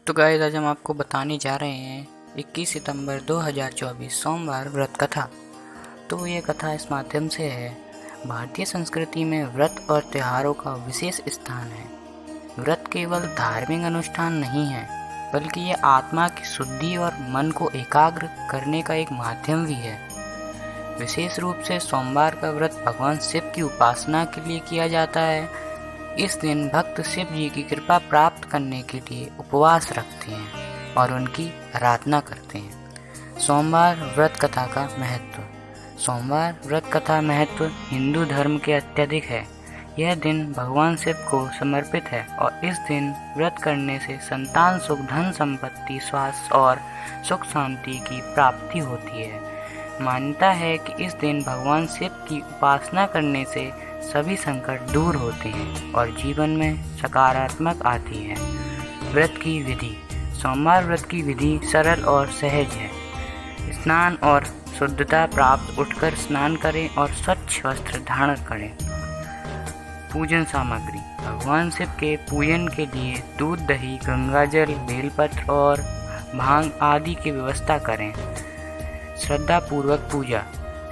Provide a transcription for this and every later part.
तो गाइस आज हम आपको बताने जा रहे हैं 21 सितंबर 2024 सोमवार व्रत कथा। तो ये कथा इस माध्यम से है, भारतीय संस्कृति में व्रत और त्योहारों का विशेष स्थान है। व्रत केवल धार्मिक अनुष्ठान नहीं है, बल्कि ये आत्मा की शुद्धि और मन को एकाग्र करने का एक माध्यम भी है। विशेष रूप से सोमवार का व्रत भगवान शिव की उपासना के लिए किया जाता है। इस दिन भक्त शिव जी की कृपा प्राप्त करने के लिए उपवास रखते हैं और उनकी आराधना करते हैं। सोमवार व्रत कथा का महत्व। सोमवार व्रत कथा महत्व हिंदू धर्म के अत्यधिक है। यह दिन भगवान शिव को समर्पित है और इस दिन व्रत करने से संतान सुख, धन संपत्ति, स्वास्थ्य और सुख शांति की प्राप्ति होती है। मान्यता है कि इस दिन भगवान शिव की उपासना करने से सभी संकट दूर होते हैं और जीवन में सकारात्मक आती है। व्रत की विधि। सोमवार व्रत की विधि सरल और सहज है। स्नान और शुद्धता प्राप्त उठकर स्नान करें और स्वच्छ वस्त्र धारण करें। पूजन सामग्री। भगवान शिव के पूजन के लिए दूध, दही, गंगाजल, बेलपत्र और भांग आदि की व्यवस्था करें। श्रद्धा पूर्वक पूजा।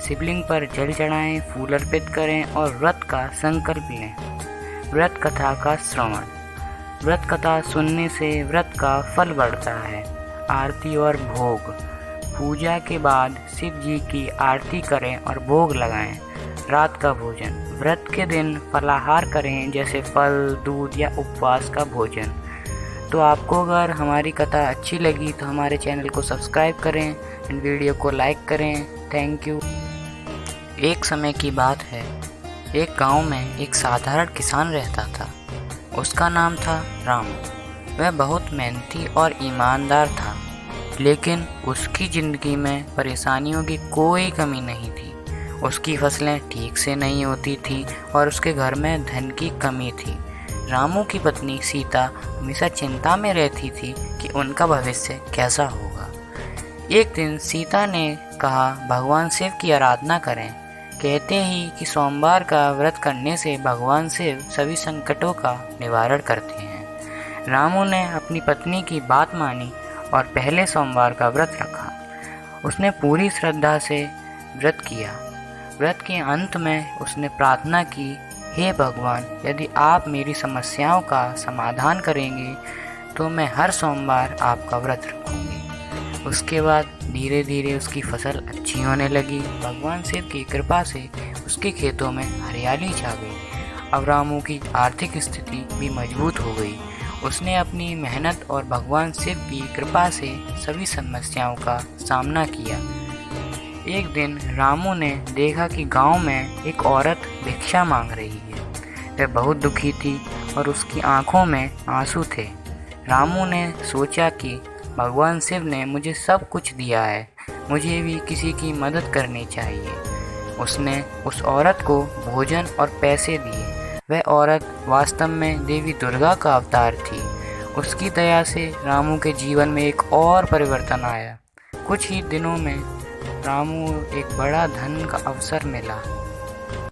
शिवलिंग पर जल चढ़ाएं, फूल अर्पित करें और व्रत का संकल्प लें। व्रत कथा का श्रवण। व्रत कथा सुनने से व्रत का फल बढ़ता है। आरती और भोग। पूजा के बाद शिव जी की आरती करें और भोग लगाएं। रात का भोजन। व्रत के दिन फलाहार करें, जैसे फल, दूध या उपवास का भोजन। तो आपको अगर हमारी कथा अच्छी लगी तो हमारे चैनल को सब्सक्राइब करें एंड वीडियो को लाइक करें। Thank you. एक समय की बात है, एक गांव में एक साधारण किसान रहता था। उसका नाम था रामू। वह बहुत मेहनती और ईमानदार था, लेकिन उसकी ज़िंदगी में परेशानियों की कोई कमी नहीं थी। उसकी फसलें ठीक से नहीं होती थी और उसके घर में धन की कमी थी। रामू की पत्नी सीता हमेशा चिंता में रहती थी कि उनका भविष्य कैसा होगा। एक दिन सीता ने कहा, भगवान शिव की आराधना करें। कहते ही कि सोमवार का व्रत करने से भगवान शिव सभी संकटों का निवारण करते हैं। रामू ने अपनी पत्नी की बात मानी और पहले सोमवार का व्रत रखा। उसने पूरी श्रद्धा से व्रत किया। व्रत के अंत में उसने प्रार्थना की, हे भगवान, यदि आप मेरी समस्याओं का समाधान करेंगे तो मैं हर सोमवार आपका व्रत रखूंगी। उसके बाद धीरे धीरे उसकी फसल अच्छी होने लगी। भगवान शिव की कृपा से उसके खेतों में हरियाली छा गई। अब रामू की आर्थिक स्थिति भी मजबूत हो गई। उसने अपनी मेहनत और भगवान शिव की कृपा से सभी समस्याओं का सामना किया। एक दिन रामू ने देखा कि गांव में एक औरत भिक्षा मांग रही है। वह बहुत दुखी थी और उसकी आंखों में आंसू थे। रामू ने सोचा कि भगवान शिव ने मुझे सब कुछ दिया है, मुझे भी किसी की मदद करनी चाहिए। उसने उस औरत को भोजन और पैसे दिए। वह औरत वास्तव में देवी दुर्गा का अवतार थी। उसकी दया से रामू के जीवन में एक और परिवर्तन आया। कुछ ही दिनों में रामू एक बड़ा धन का अवसर मिला।